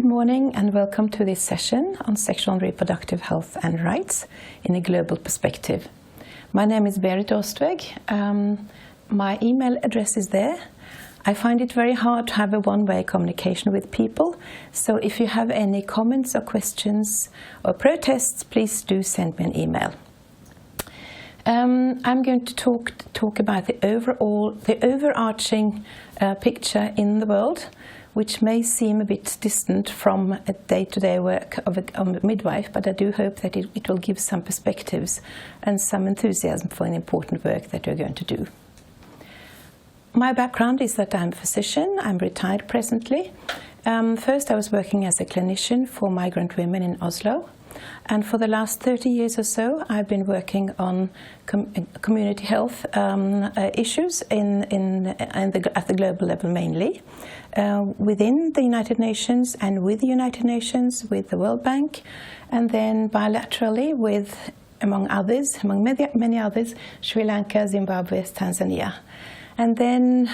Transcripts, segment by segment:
Good morning and welcome to this session on sexual and reproductive health and rights in a global perspective. My name is Berit Austveg. My email address is there. I find it very hard to have a one-way communication with people, so if you have any comments or questions or protests, please do send me an email. I'm going to talk about the overarching picture in the world, which may seem a bit distant from a day-to-day work of a midwife, but I do hope that it will give some perspectives and some enthusiasm for an important work that we're going to do. My background is that I'm a physician. I'm retired presently. First I was working as a clinician for migrant women in Oslo. And for the last 30 years or so, I've been working on community health issues at the global level mainly, within the United Nations and with the United Nations, with the World Bank, and then bilaterally with, among many others, Sri Lanka, Zimbabwe, Tanzania. And then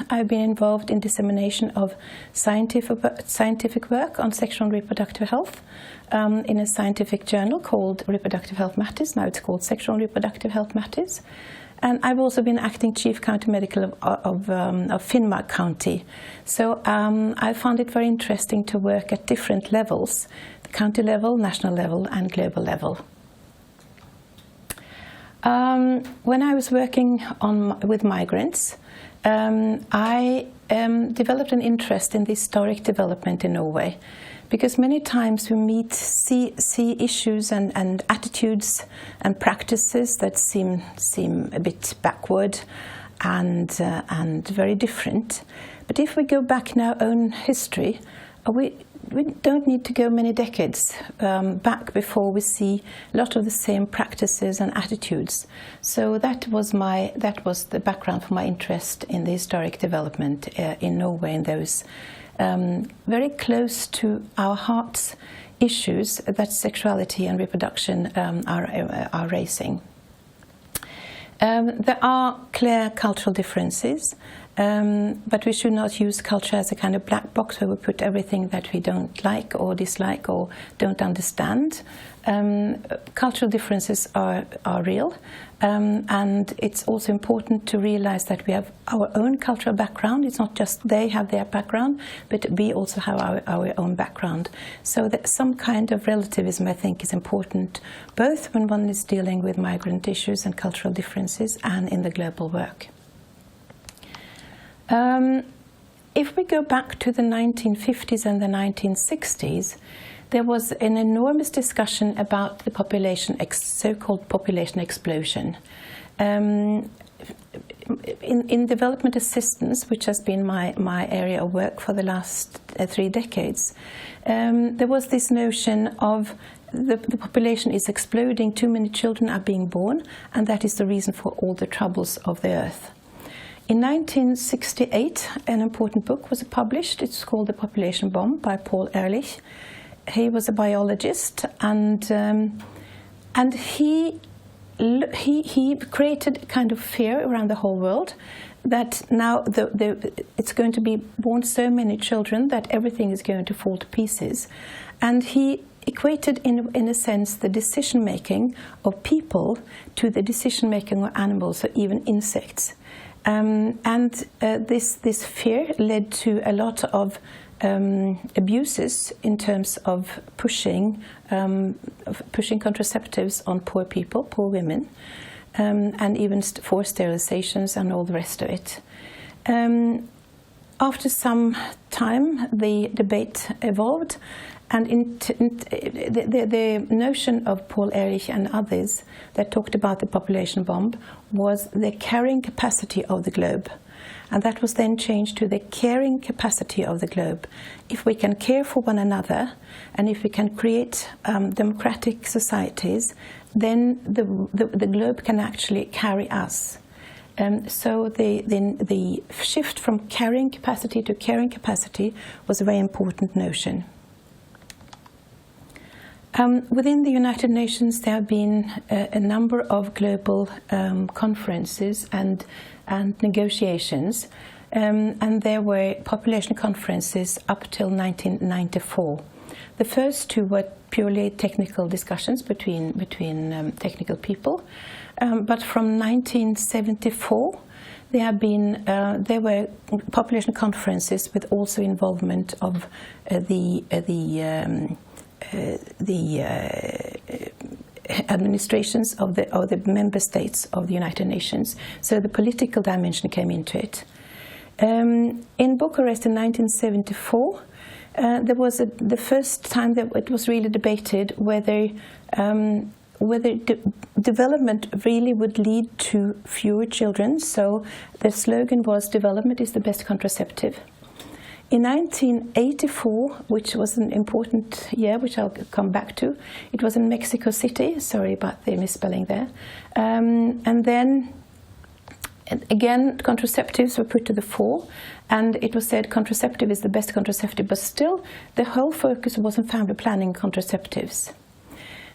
I've been involved in dissemination of scientific work on sexual and reproductive health in a scientific journal called Reproductive Health Matters. Now it's called Sexual and Reproductive Health Matters. And I've also been acting Chief County Medical of Finnmark County. So I found it very interesting to work at different levels, the county level, national level and global level. When I was working with migrants, I developed an interest in the historic development in Norway, because many times we see issues and attitudes and practices that seem a bit backward and very different. But if we go back in our own history, we don't need to go many decades back before we see a lot of the same practices and attitudes. So that was the background for my interest in the historic development in Norway, and those very close to our hearts issues that sexuality and reproduction are raising. There are clear cultural differences. But we should not use culture as a kind of black box where we put everything that we don't like or dislike or don't understand. Cultural differences are real, and it's also important to realize that we have our own cultural background. It's not just they have their background, but we also have our own background. So that some kind of relativism, I think, is important, both when one is dealing with migrant issues and cultural differences and in the global work. If we go back to the 1950s and the 1960s, there was an enormous discussion about the so-called population explosion. In development assistance, which has been my area of work for the last 3 decades, there was this notion of the population is exploding, too many children are being born, and that is the reason for all the troubles of the earth. In 1968, an important book was published. It's called The Population Bomb by Paul Ehrlich. He was a biologist, and he created a kind of fear around the whole world that now it's going to be born so many children that everything is going to fall to pieces. And he equated, in a sense, the decision-making of people to the decision-making of animals, or even insects. This fear led to a lot of abuses in terms of pushing contraceptives on poor people, poor women, and even forced sterilizations and all the rest of it. After some time, the debate evolved, and the notion of Paul Ehrlich and others that talked about the population bomb was the carrying capacity of the globe. And that was then changed to the caring capacity of the globe. If we can care for one another, and if we can create democratic societies, then the globe can actually carry us. So the shift from carrying capacity to caring capacity was a very important notion. Within the United Nations, there have been a number of global conferences and negotiations and there were population conferences up till 1994. The first two were purely technical discussions between technical people, but from 1974 there were population conferences with also involvement of the administrations of the member states of the United Nations. So the political dimension came into it. In Bucharest in 1974, there was the first time that it was really debated whether development really would lead to fewer children. So the slogan was "Development is the best contraceptive." In 1984, which was an important year, which I'll come back to, it was in Mexico City. Sorry about the misspelling there. And then again, contraceptives were put to the fore, and it was said contraceptive is the best contraceptive, but still the whole focus was on family planning contraceptives.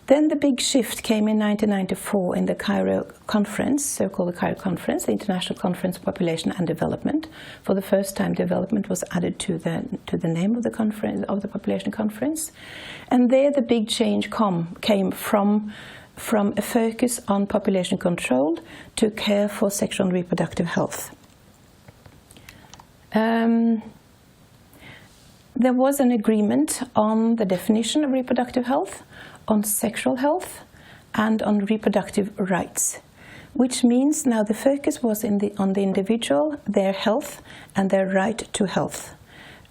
Then the big shift came in 1994 in the Cairo Conference, so-called the Cairo Conference, the International Conference on Population and Development. For the first time, development was added to the name of the conference, of the Population Conference, and there the big change came from a focus on population control to care for sexual and reproductive health. There was an agreement on the definition of reproductive health, on sexual health, and on reproductive rights, which means now the focus was on the individual, their health, and their right to health.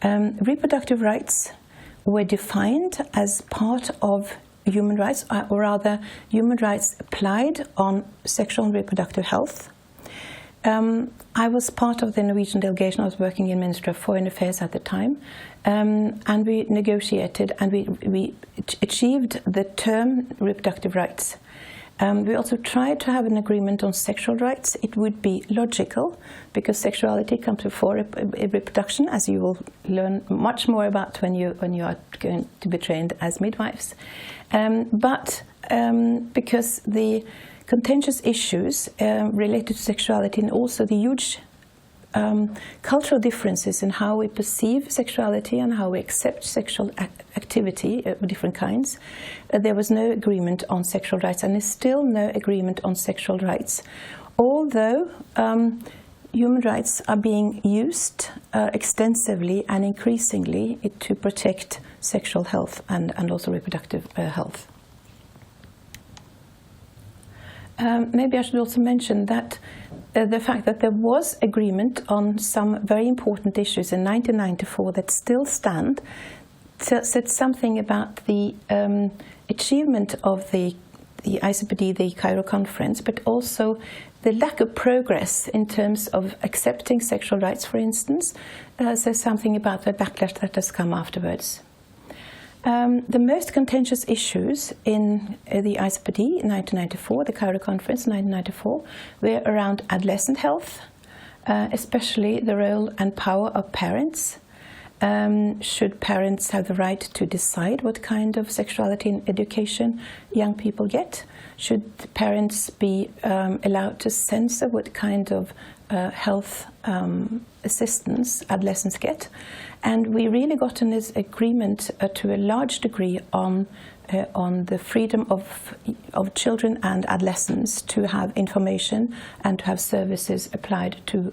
Reproductive rights were defined as part of human rights, or rather human rights applied on sexual and reproductive health. I was part of the Norwegian delegation. I was working in Ministry of Foreign Affairs at the time, and we negotiated and we achieved the term reproductive rights. We also tried to have an agreement on sexual rights. It would be logical because sexuality comes before reproduction, as you will learn much more about when you are going to be trained as midwives. But because the contentious issues related to sexuality and also the huge cultural differences in how we perceive sexuality and how we accept sexual activity of different kinds, there was no agreement on sexual rights, and there's still no agreement on sexual rights. Although human rights are being used extensively and increasingly to protect sexual health and also reproductive health. Maybe I should also mention that the fact that there was agreement on some very important issues in 1994 that still stand said something about the achievement of the ICPD, the Cairo Conference, but also the lack of progress in terms of accepting sexual rights, for instance, says something about the backlash that has come afterwards. The most contentious issues in the ICPD in 1994, the Cairo Conference in 1994, were around adolescent health, especially the role and power of parents. Should parents have the right to decide what kind of sexuality and education young people get? Should parents be allowed to censor what kind of health assistance adolescents get? And we really got in this agreement to a large degree on the freedom of children and adolescents to have information and to have services applied to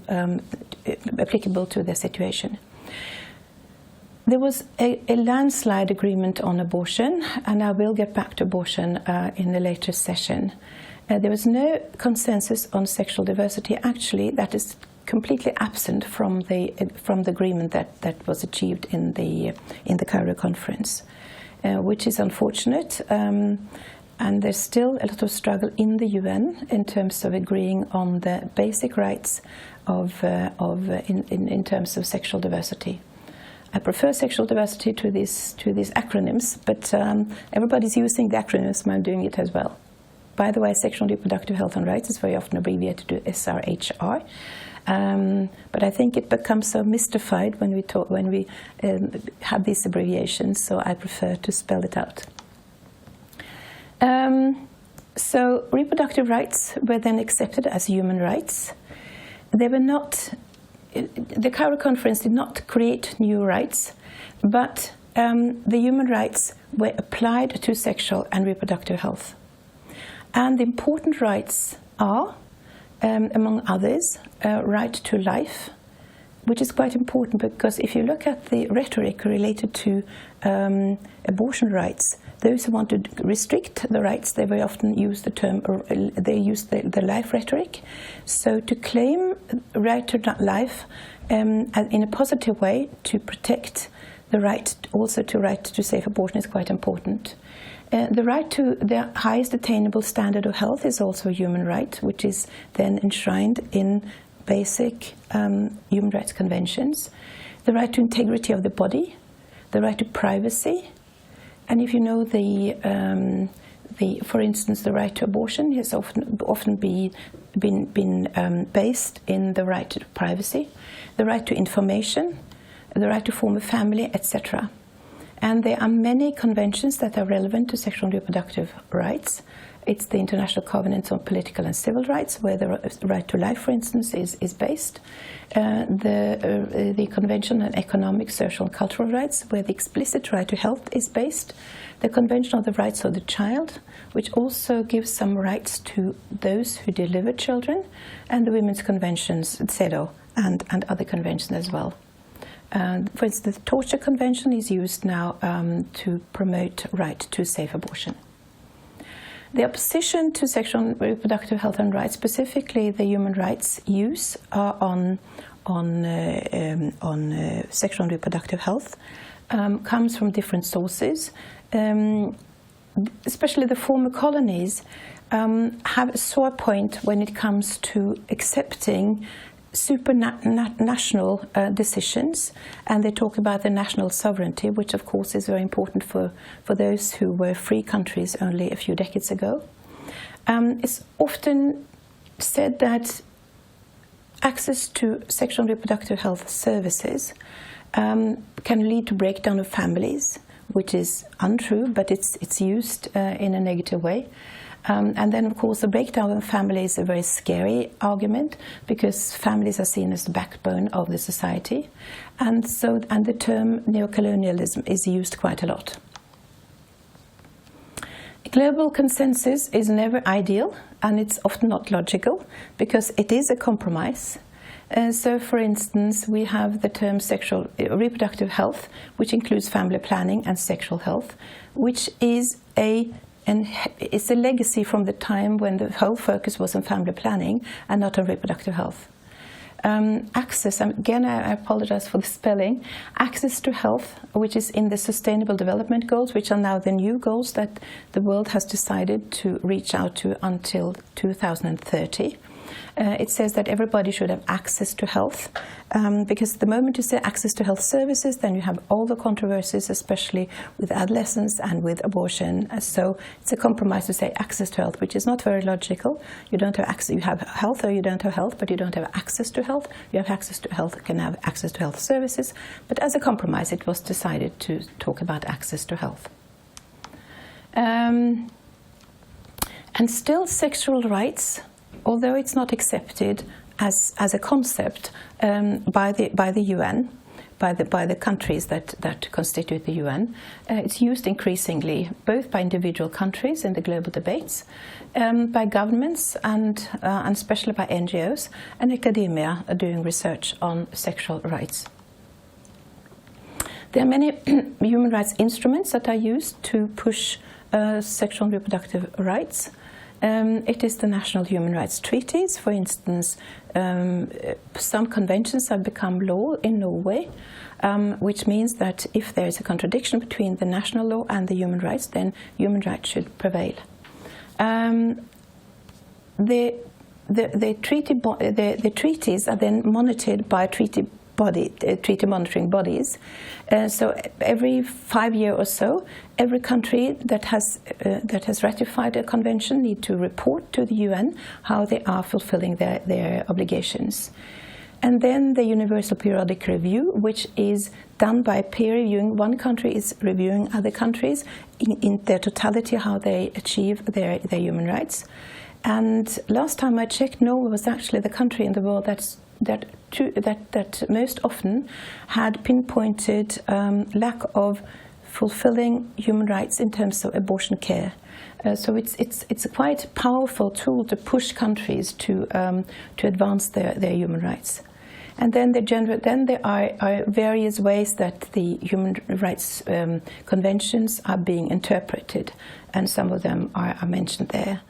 applicable to their situation. There was a landslide agreement on abortion, and I will get back to abortion in a later session. There was no consensus on sexual diversity. Actually, that is completely absent from the agreement that was achieved in the Cairo Conference, which is unfortunate. And there's still a lot of struggle in the UN in terms of agreeing on the basic rights in terms of sexual diversity. I prefer sexual diversity to these acronyms, but everybody's using the acronyms, and I'm doing it as well. By the way, sexual and reproductive health and rights is very often abbreviated to SRHR, but I think it becomes so mystified when we have these abbreviations, so I prefer to spell it out. So reproductive rights were then accepted as human rights. They were not the Cairo Conference did not create new rights, but the human rights were applied to sexual and reproductive health. And the important rights are, among others, right to life, which is quite important because if you look at the rhetoric related to abortion rights, those who want to restrict the rights, they very often use the term, they use the life rhetoric. So to claim right to life in a positive way, to protect the right, also to right to safe abortion, is quite important. The right to the highest attainable standard of health is also a human right, which is then enshrined in basic human rights conventions. The right to integrity of the body, the right to privacy, and if you know for instance, the right to abortion has often been based in the right to privacy, the right to information, the right to form a family, etc. And there are many conventions that are relevant to sexual and reproductive rights. It's the International Covenant on Political and Civil Rights, where the right to life, for instance, is based. The Convention on Economic, Social and Cultural Rights, where the explicit right to health is based. The Convention on the Rights of the Child, which also gives some rights to those who deliver children, and the Women's Conventions, CEDAW, and other conventions as well. For instance, the Torture Convention is used now to promote right to safe abortion. The opposition to sexual and reproductive health and rights, specifically the human rights use on sexual and reproductive health, comes from different sources. Especially the former colonies have a sore point when it comes to accepting supranational decisions, and they talk about the national sovereignty, which of course is very important for those who were free countries only a few decades ago. It's often said that access to sexual and reproductive health services can lead to breakdown of families, which is untrue, but it's used in a negative way. And then, of course, the breakdown of families is a very scary argument because families are seen as the backbone of the society, and the term neocolonialism is used quite a lot. Global consensus is never ideal, and it's often not logical because it is a compromise. So, for instance, we have the term sexual reproductive health, which includes family planning and sexual health, which is it's a legacy from the time when the whole focus was on family planning and not on reproductive health. Access, again I apologize for the spelling, access to health, which is in the Sustainable Development Goals, which are now the new goals that the world has decided to reach out to until 2030. It says that everybody should have access to health, because the moment you say access to health services, then you have all the controversies, especially with adolescents and with abortion. So it's a compromise to say access to health, which is not very logical. You don't have access, you have health or you don't have health, but you don't have access to health. You have access to health, you can have access to health services. But as a compromise, it was decided to talk about access to health. And still, sexual rights, although it's not accepted as a concept by the UN, by the countries that constitute the UN, it's used increasingly both by individual countries in the global debates, by governments and especially by NGOs and academia doing research on sexual rights. There are many human rights instruments that are used to push sexual and reproductive rights. It is the national human rights treaties. For instance, some conventions have become law in Norway, which means that if there is a contradiction between the national law and the human rights, then human rights should prevail. The treaties are then monitored by treaty monitoring bodies. So every 5 years or so, every country that has ratified a convention need to report to the UN how they are fulfilling their obligations. And then the Universal Periodic Review, which is done by peer reviewing. One country is reviewing other countries in their totality, how they achieve their human rights. And last time I checked, Norway was actually the country in the world that's that most often had pinpointed lack of fulfilling human rights in terms of abortion care. So it's a quite powerful tool to push countries to advance their human rights. And then there are various ways that the human rights conventions are being interpreted, and some of them are mentioned there.